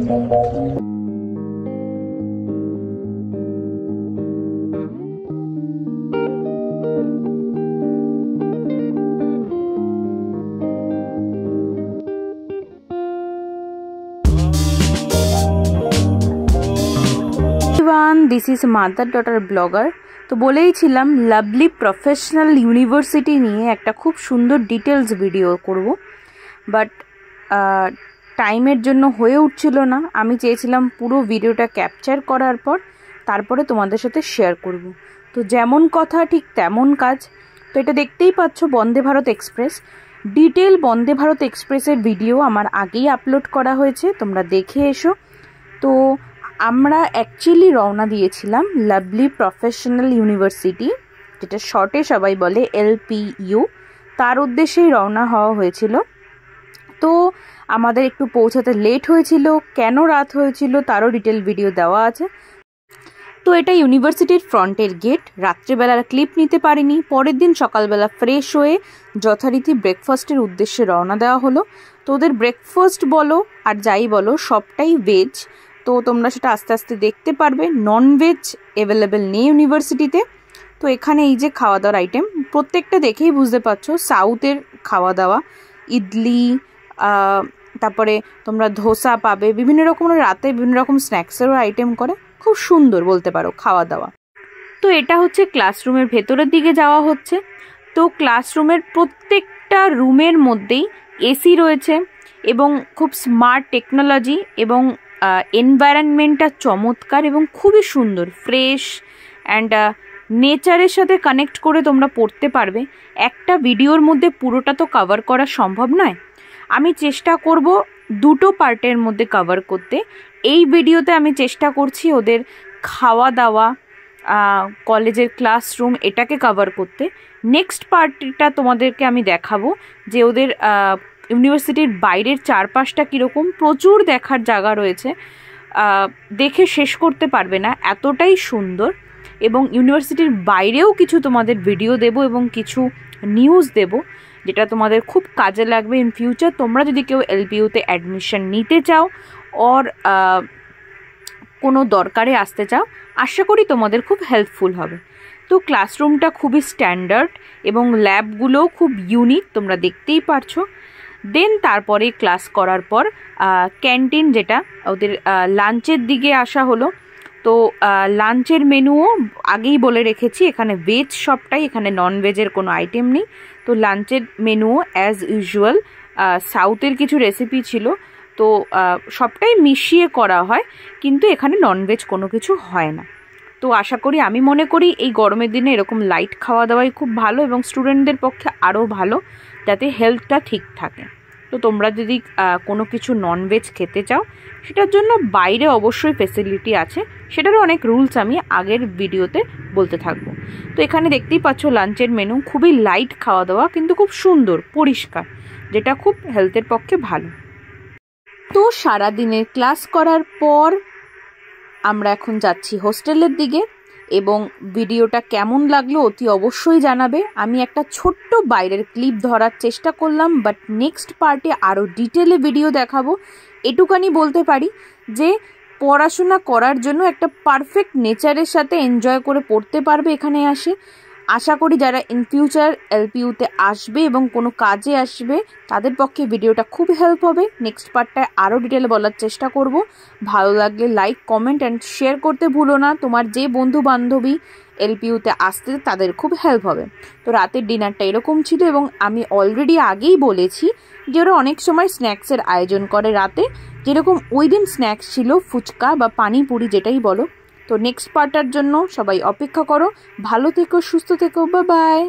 This is mother daughter blogger. তো বলেইছিলাম lovely professional university নিয়ে একটা খুব সুন্দর ডিটেলস ভিডিও করব, বাট টাইমের জন্য হয়ে উঠছিল না। আমি চেয়েছিলাম পুরো ভিডিওটা ক্যাপচার করার পর তারপরে তোমাদের সাথে শেয়ার করব। তো যেমন কথা ঠিক তেমন কাজ। তো এটা দেখতেই পাচ্ছ বন্দে ভারত এক্সপ্রেস। ডিটেল বন্দে ভারত এক্সপ্রেসের ভিডিও আমার আগেই আপলোড করা হয়েছে, তোমরা দেখে এসো। তো আমরা অ্যাকচুয়ালি রওনা দিয়েছিলাম লাভলি প্রফেশনাল ইউনিভার্সিটি, যেটা শর্টে সবাই বলে LPU, তার উদ্দেশ্যেই রওনা হওয়া হয়েছিল। তো আমাদের একটু পৌঁছাতে লেট হয়েছিল, কেন রাত হয়েছিল তারও ডিটেল ভিডিও দেওয়া আছে। তো এটা ইউনিভার্সিটির ফ্রন্টের গেট। রাত্রেবেলার ক্লিপ নিতে পারিনি। পরের দিন সকালবেলা ফ্রেশ হয়ে যথারীতি ব্রেকফাস্টের উদ্দেশ্যে রওনা দেওয়া হলো। তো ওদের ব্রেকফাস্ট বলো আর যাই বলো সবটাই ভেজ। তো তোমরা সেটা আস্তে আস্তে দেখতে পারবে। নন ভেজ অ্যাভেলেবেল নেই ইউনিভার্সিটিতে। তো এখানে এই যে খাওয়া দাওয়ার আইটেম প্রত্যেকটা দেখেই বুঝতে পারছো সাউথের খাওয়া দাওয়া। ইডলি, তারপরে তোমরা ধোসা পাবে, বিভিন্ন রকমের রাতে বিভিন্ন রকম স্ন্যাক্সেরও আইটেম করে। খুব সুন্দর বলতে পারো খাওয়া দাওয়া। তো এটা হচ্ছে ক্লাসরুমের ভেতরের দিকে যাওয়া হচ্ছে। তো ক্লাসরুমের প্রত্যেকটা রুমের মধ্যেই এসি রয়েছে এবং খুব স্মার্ট টেকনোলজি এবং এনভায়রনমেন্টটা চমৎকার এবং খুবই সুন্দর, ফ্রেশ অ্যান্ড নেচারের সাথে কানেক্ট করে তোমরা পড়তে পারবে। একটা ভিডিওর মধ্যে পুরোটা তো কভার করা সম্ভব নয়। আমি চেষ্টা করব দুটো পার্টের মধ্যে কভার করতে। এই ভিডিওতে আমি চেষ্টা করছি ওদের খাওয়া দাওয়া, কলেজের ক্লাসরুম এটাকে কভার করতে। নেক্সট পার্টটা তোমাদেরকে আমি দেখাবো যে ওদের ইউনিভার্সিটির বাইরের চারপাশটা কীরকম। প্রচুর দেখার জায়গা রয়েছে, দেখে শেষ করতে পারবে না, এতটাই সুন্দর। এবং ইউনিভার্সিটির বাইরেও কিছু তোমাদের ভিডিও দেব এবং কিছু নিউজ দেব যেটা তোমাদের খুব কাজে লাগবে ইন ফিউচার। তোমরা যদি কেউ LPUতে অ্যাডমিশন নিতে চাও ওর কোনো দরকারে আসতে চাও, আশা করি তোমাদের খুব হেল্পফুল হবে। তো ক্লাসরুমটা খুবই স্ট্যান্ডার্ড এবং ল্যাবগুলোও খুব ইউনিক, তোমরা দেখতেই পারছো। দেন তারপরে ক্লাস করার পর ক্যান্টিন, যেটা ওদের লাঞ্চের দিকে আসা হলো। তো লাঞ্চের মেনুও আগেই বলে রেখেছি, এখানে ভেজ সবটাই, এখানে নন ভেজের কোনো আইটেম নেই। তো লাঞ্চের মেনুও অ্যাজ ইউজুয়াল সাউথের কিছু রেসিপি ছিল। তো সবটাই মিশিয়ে করা হয়, কিন্তু এখানে ননভেজ কোনো কিছু হয় না। তো আশা করি, আমি মনে করি এই গরমের দিনে এরকম লাইট খাওয়া দাওয়াই খুব ভালো এবং স্টুডেন্টদের পক্ষে আরও ভালো, যাতে হেলথটা ঠিক থাকে। তো তোমরা যদি কোনো কিছু ননভেজ খেতে চাও সেটার জন্য বাইরে অবশ্যই ফেসিলিটি আছে, সেটারও অনেক রুলস আমি আগের ভিডিওতে বলতে থাকবো। তো এখানে দেখতেই পাচ্ছ লাঞ্চের মেনু, খুবই লাইট খাওয়া দাওয়া কিন্তু খুব সুন্দর পরিষ্কার, যেটা খুব হেলথের পক্ষে ভালো। তো সারাদিনের ক্লাস করার পর আমরা এখন যাচ্ছি হোস্টেলের দিকে এবং ভিডিওটা কেমন লাগলো অতি অবশ্যই জানাবে। আমি একটা ছোট্ট বাইরের ক্লিপ ধরার চেষ্টা করলাম, বাট নেক্সট পার্টে আরও ডিটেলে ভিডিও দেখাবো। এটুকানি বলতে পারি যে পড়াশোনা করার জন্য একটা পারফেক্ট নেচারের সাথে এনজয় করে পড়তে পারবে এখানে আসে। আশা করি যারা ইন ফিউচার LPUতে আসবে এবং কোনো কাজে আসবে তাদের পক্ষে ভিডিওটা খুব হেল্প হবে। নেক্সট পার্টটায় আরও ডিটেলে বলার চেষ্টা করব। ভালো লাগলে লাইক, কমেন্ট অ্যান্ড শেয়ার করতে ভুলো না। তোমার যে বন্ধু বান্ধবী LPUতে আসতে তাদের খুব হেল্প হবে। তো রাতের ডিনারটা এরকম ছিল এবং আমি অলরেডি আগেই বলেছি যে ওরা অনেক সময় স্ন্যাক্সের আয়োজন করে রাতে, যেরকম ওই দিন স্ন্যাক্স ছিল ফুচকা বা পানিপুরি যেটাই বলো। তো নেক্সট পার্টার জন্য সবাই অপেক্ষা করো। ভালো থেকো, সুস্থ থেকো, বাই বাই।